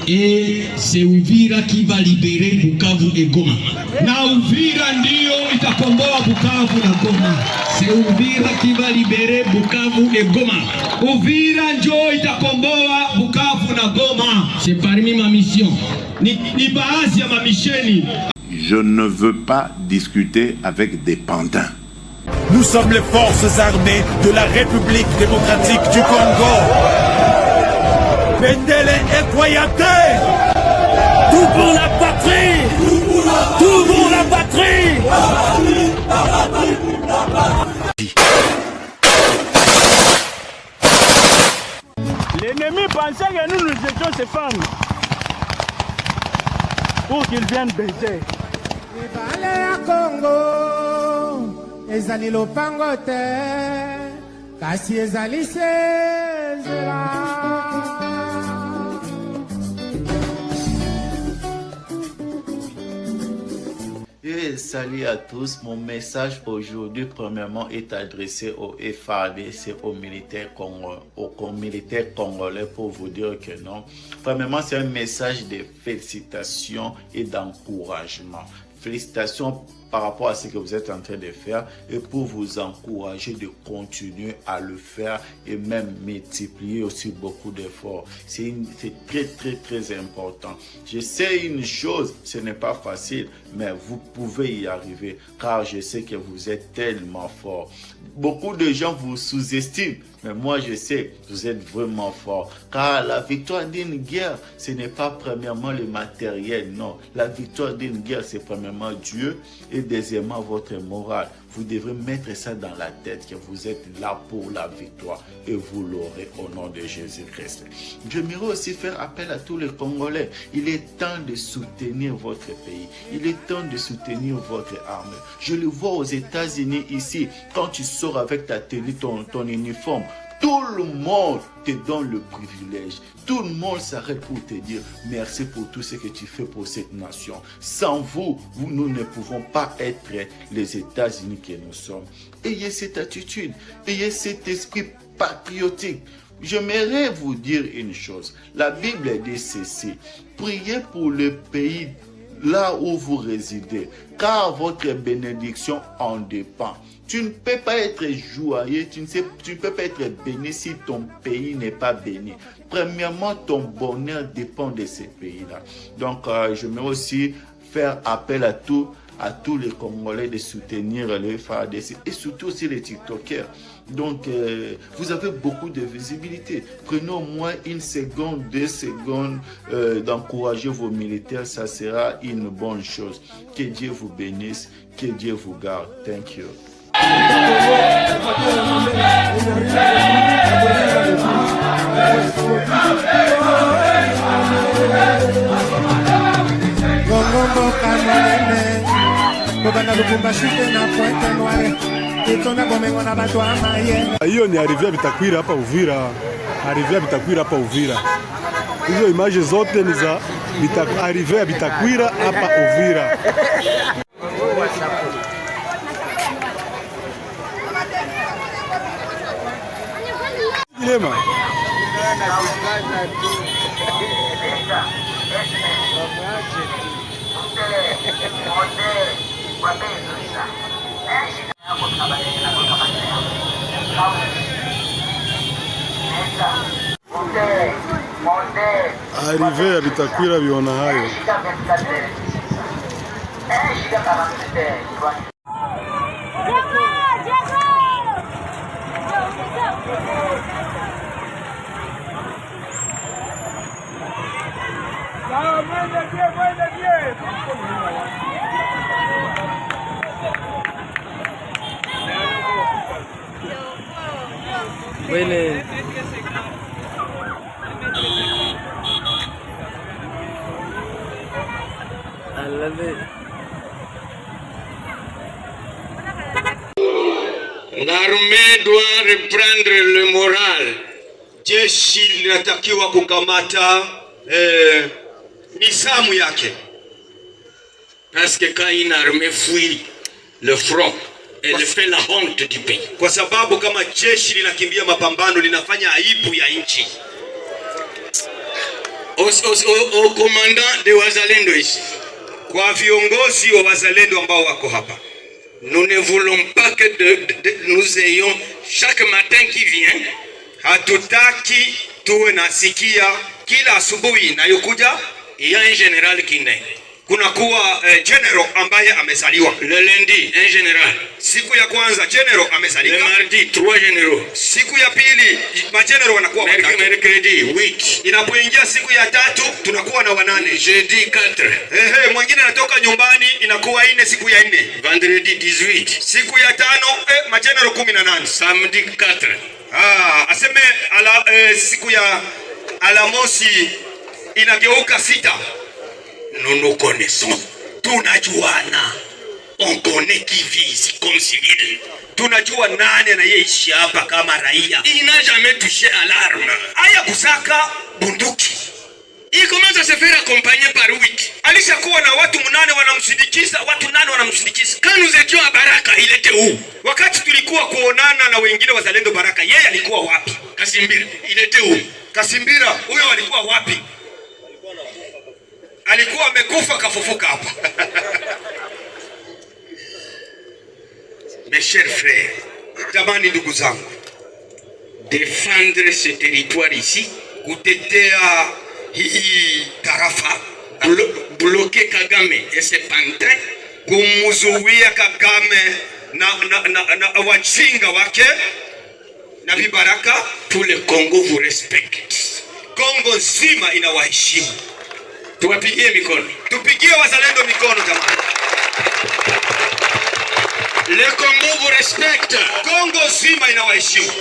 Et c'est Uvira qui va libérer Bukavu et Goma. Na Uvira ndio itakomboa Bukavu na Goma. C'est Uvira qui va libérer Bukavu et Goma. Uvira ndio itakomboa Bukavu na Goma. C'est parmi ma mission. Ni baadhi ya mamisheni. Je ne veux pas discuter avec des pantins. Nous sommes les forces armées de la République démocratique du Congo. Bendele Ekoyate. Tout pour la patrie. Tout pour la patrie. L'ennemi pensait que nous étions ses femmes pour qu'ils viennent baiser. Ezali lopango te kasi ezali sezela. Et salut à tous, mon message aujourd'hui premièrement est adressé au FARDC, aux militaires congolais pour vous dire que non. Premièrement, c'est un message de félicitations et d'encouragement. Félicitations par rapport à ce que vous êtes en train de faire et pour vous encourager de continuer à le faire et même multiplier aussi beaucoup d'efforts. C'est très important. Je sais une chose, ce n'est pas facile, mais vous pouvez y arriver car je sais que vous êtes tellement fort. Beaucoup de gens vous sous-estiment, mais moi je sais que vous êtes vraiment fort car la victoire d'une guerre, ce n'est pas premièrement le matériel, non. La victoire d'une guerre, c'est premièrement Dieu et deuxièmement votre morale. Vous devrez mettre ça dans la tête que vous êtes là pour la victoire et vous l'aurez au nom de Jésus-Christ. J'aimerais aussi faire appel à tous les Congolais. Il est temps de soutenir votre pays. Il est temps de soutenir votre armée. Je le vois aux États-Unis ici. Quand tu sors avec ta tenue, ton uniforme, tout le monde te donne le privilège. Tout le monde s'arrête pour te dire merci pour tout ce que tu fais pour cette nation. Sans vous, nous ne pouvons pas être les États-Unis que nous sommes. Ayez cette attitude, ayez cet esprit patriotique. J'aimerais vous dire une chose. La Bible dit ceci. Priez pour le pays là où vous résidez, car votre bénédiction en dépend. Tu ne peux pas être joyeux, tu ne peux pas être béni si ton pays n'est pas béni. Premièrement, ton bonheur dépend de ces pays-là. Donc, je vais aussi faire appel à tous les Congolais de soutenir le FARDC et surtout aussi les TikTokers. Donc, vous avez beaucoup de visibilité. Prenez au moins 1 seconde, 2 secondes d'encourager vos militaires. Ça sera une bonne chose. Que Dieu vous bénisse, que Dieu vous garde. Thank you. Hiyo ni arrivée ya Bitakwira hapa Uvira. Arrivée ya Bitakwira hapa Uvira. Hizo image zote ni za arrivée ya Bitakwira hapa Uvira. Lema. Arrivée ya Bitakwira biona hayo. Bueno. L'armée doit reprendre le moral. Jeshi linatakiwa kukamata nizamu yake. Parce que quand une armée fuit le front, elle fait la honte du pays. Kwa sababu kama jeshi linakimbia mapambano linafanya aibu ya nchi. au commandant de wazalendo ici, kwa viongozi wa wazalendo ambao wako hapa, nous ne voulons pas que nous ayons chaque matin qui vient, hatutaki tuwe nasikia kila asubuhi inayokuja il y a un général qui naît. kuna kuwa general ambaye amezaliwa. Le lundi, un général. Siku ya kwanza general amezaliwa. Le mardi, 3 généraux. Siku ya pili mageneral wanakuwa watatu. Mercredi, 8. Inapoingia siku ya tatu tunakuwa na 8. Jeudi, 4. Mwingine anatoka nyumbani inakuwa 4 siku ya 4. Vendredi, 18. Siku ya tano mageneral 18. Samedi, 4. Aseme siku ya Alamosi inageuka 6. Nous nous connaissons. Tunajuana. On connaît qui vit ici comme civil. Tunajua nani anayeishi hapa kama raia. Il n'a jamais touché à l'arme. Aya kusaka bunduki. Il commence à se faire accompagner par 8. Alishakuwa na watu 8 wanamsindikiza, watu 8 wanamsindikiza. Quand nous étions à Baraka, il était où? Wakati tulikuwa kuonana na wengine wazalendo Baraka, yeye alikuwa wapi? Kasimbira, il était où? Kasimbira, huyo alikuwa wapi? Alikuwa amekufa kafufuka hapa. Mes chers frères, jamani ndugu zangu, défendre ce territoire ici, kutetea hii tarafa, bloquer Kagame et ses pantins, kumuzuia Kagame na wachinga wake na vibaraka. Tout le Congo vous respecte. Kongo nzima inawaheshimu. Tuwapigie mikono. Tupigie wazalendo mikono jamani. Le Congo vous respecte. Kongo nzima inawaheshimu.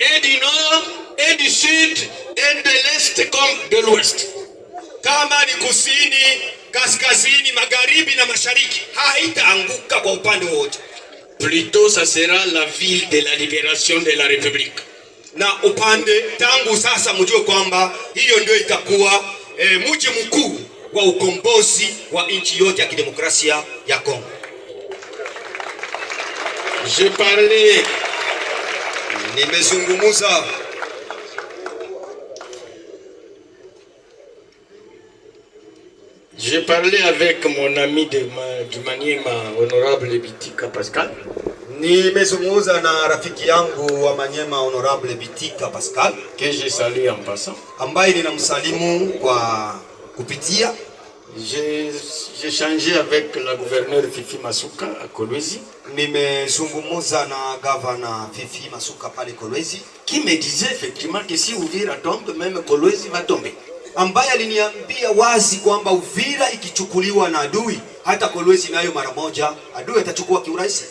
Et du nord, et du sud, et de l'est comme de l'ouest. Kama ni kusini, kaskazini, magharibi na mashariki, haitaanguka kwa upande wote. Plutôt ça sera la ville de la libération de la République. Na upande tangu sasa mjue kwamba hiyo ndio itakuwa mji mkuu wa ukombozi wa nchi yote ya kidemokrasia ya Kongo. Je parlais, nimezungumza J'ai parlé avec mon ami du Maniema, honorable Bitika Pascal. Nimezungumza na rafiki yangu wa Maniema, honorable Bitika Pascal, que je salue en passant, ambaye ninamsalimu kwa kupitia. J'ai échangé avec la gouverneure Fifi Masuka à Kolwezi. Nimezungumza na gavana Fifi Masuka pale Kolwezi, qui me disait effectivement que si Uvira tombe, même Kolwezi va tomber. Ambaye aliniambia wazi kwamba Uvira ikichukuliwa na adui, hata Kolwezi nayo mara moja adui atachukua kiurahisi.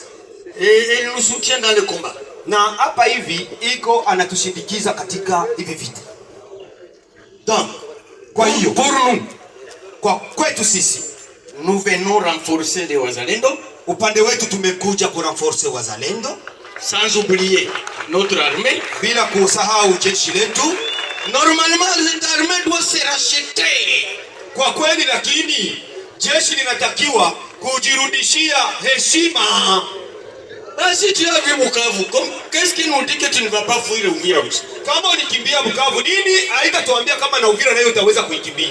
Et il nous soutient dans le combat. Na hapa hivi iko anatushindikiza katika hivi vita. Donc, kwa hiyo pour nous, kwa kwetu sisi, nous venons renforcer les wazalendo. Upande wetu tumekuja ku renforcer wazalendo, sans oublier notre armée, bila kusahau jeshi letu. Normalement, cette armée doit se racheter. Kwa kweli, lakini jeshi linatakiwa kujirudishia heshima. Si tu as vu Bukavu, qu'est-ce qui nous dit que tu ne vas pas fuir Uvira? Kama unikimbia Bukavu, nini haitatuambia kama na Uvira nayo utaweza kuikimbia?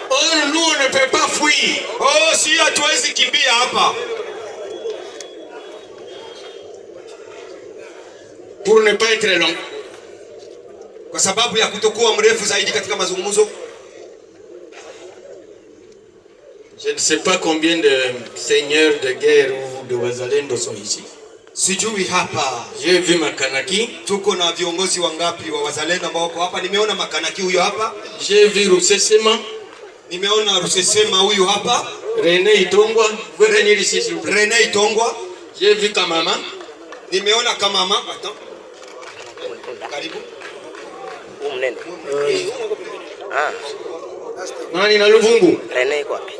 Oh, nous on ne peut pas fuir. Oh, si hatuwezi kimbia hapa. Pour ne pas être long, kwa sababu ya kutokuwa mrefu zaidi katika mazungumzo. Je ne sais pas combien de seigneurs de guerre ou de wazalendo sont ici. Sijui hapa. J'ai vu Makanaki. Tuko na viongozi wangapi wa wazalendo ambao wako hapa? Nimeona Makanaki huyo hapa. J'ai vu Rusesema. Nimeona Rusesema huyo hapa. René Itongwa. Vous venir ici s'il vous plaît. René Itongwa. J'ai vu Kamama. Nimeona Kamama. Attends. Karibu. Nani na Luvungu? René iko wapi?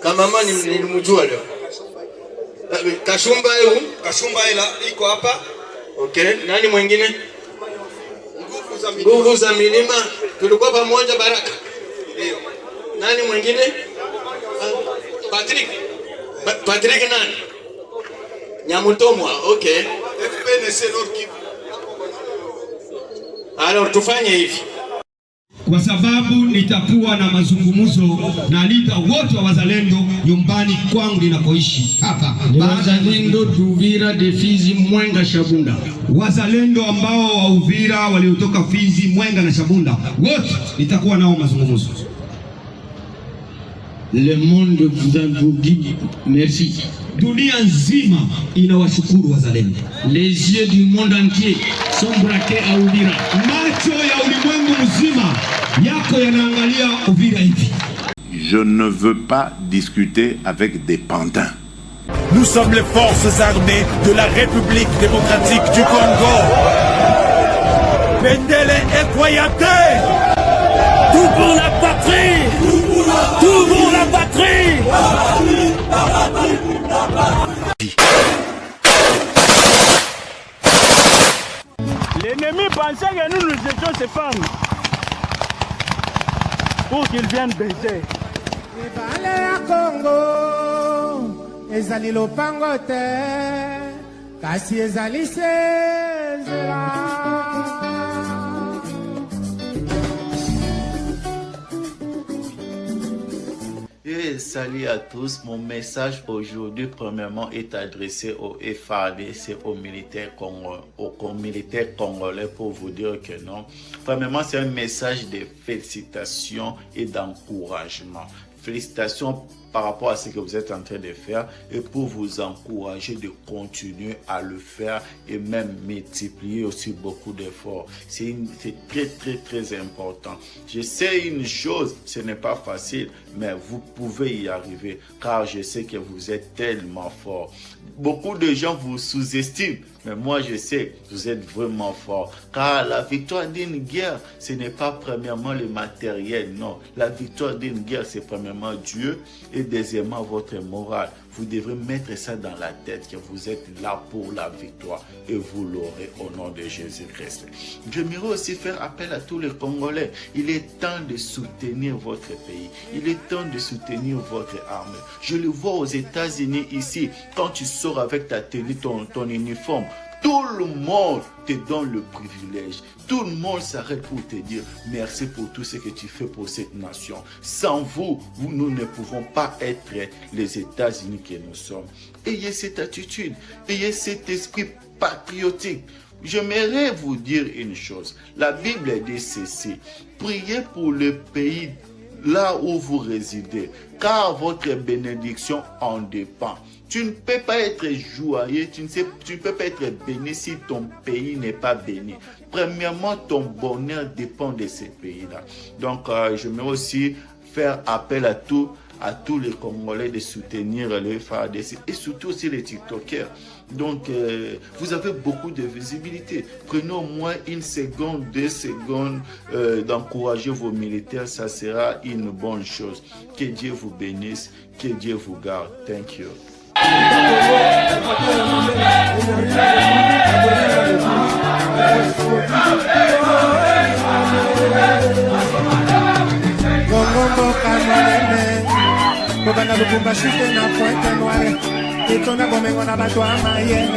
Kamama nilimjua leo. Kashumba yeye? Kashumba iko hapa. Okay, nani mwingine? Nguvu za milima. Tulikuwa pamoja Baraka. Ndio. Nani mwingine? Patrick. Patrick nani? Nyamutomwa, okay. FPNC Nord Kivu. Alors tufanye hivi. Kwa sababu nitakuwa na mazungumzo na lida wote wa wazalendo nyumbani kwangu ninakoishi hapa. Wazalendo Uvira de Fizi, Mwenga, Shabunda. Wazalendo ambao wa Uvira waliotoka Fizi, Mwenga na Shabunda, wote nitakuwa nao mazungumzo. Le monde vous dit merci. Dunia nzima inawashukuru wazalendo. Les yeux du monde entier sont braqués à Uvira. Macho ya ulimwengu mzima yako yanaangalia Uvira hivi. Je ne veux pas discuter avec des pantins. Nous sommes les forces armées de la République démocratique du Congo. Pendele et Koyate. Tout pour la patrie. Tout pour la patrie. L'ennemi pensait que nous étions ses femmes pour qu'ils viennent baiser. Ibale ya Congo ezali lopango te kasi ezali sezela. Et salut à tous, mon message aujourd'hui premièrement est adressé au FARDC, aux militaires congolais pour vous dire que non. Premièrement, c'est un message de félicitations et d'encouragement. Félicitations par rapport à ce que vous êtes en train de faire et pour vous encourager de continuer à le faire et même multiplier aussi beaucoup d'efforts. C'est très important. Je sais une chose, ce n'est pas facile, mais vous pouvez y arriver car je sais que vous êtes tellement fort. Beaucoup de gens vous sous-estiment, mais moi je sais que vous êtes vraiment fort car la victoire d'une guerre, ce n'est pas premièrement le matériel, non. La victoire d'une guerre, c'est premièrement Dieu et deuxièmement votre morale. Vous devrez mettre ça dans la tête que vous êtes là pour la victoire et vous l'aurez au nom de Jésus-Christ. J'aimerais aussi faire appel à tous les Congolais. Il est temps de soutenir votre pays. Il est temps de soutenir votre armée. Je le vois aux États-Unis ici. Quand tu sors avec ta tenue, ton uniforme, tout le monde te donne le privilège. Tout le monde s'arrête pour te dire merci pour tout ce que tu fais pour cette nation. Sans vous, nous ne pouvons pas être les États-Unis que nous sommes. Ayez cette attitude, ayez cet esprit patriotique. J'aimerais vous dire une chose. La Bible dit ceci. Priez pour le pays là où vous résidez, car votre bénédiction en dépend. Tu ne peux pas être joyeux, tu ne peux pas être béni si ton pays n'est pas béni. Premièrement, ton bonheur dépend de ces pays-là. Donc, j'aimerais aussi faire appel à tous les Congolais de soutenir le FARDC et surtout aussi les TikTokers. Donc, vous avez beaucoup de visibilité. Prenez au moins 1 seconde, 2 secondes d'encourager vos militaires. Ça sera une bonne chose. Que Dieu vous bénisse, que Dieu vous garde. Thank you. Bobana Lubumbashi te na Pointe Noire, etona bomengo na bato amaye.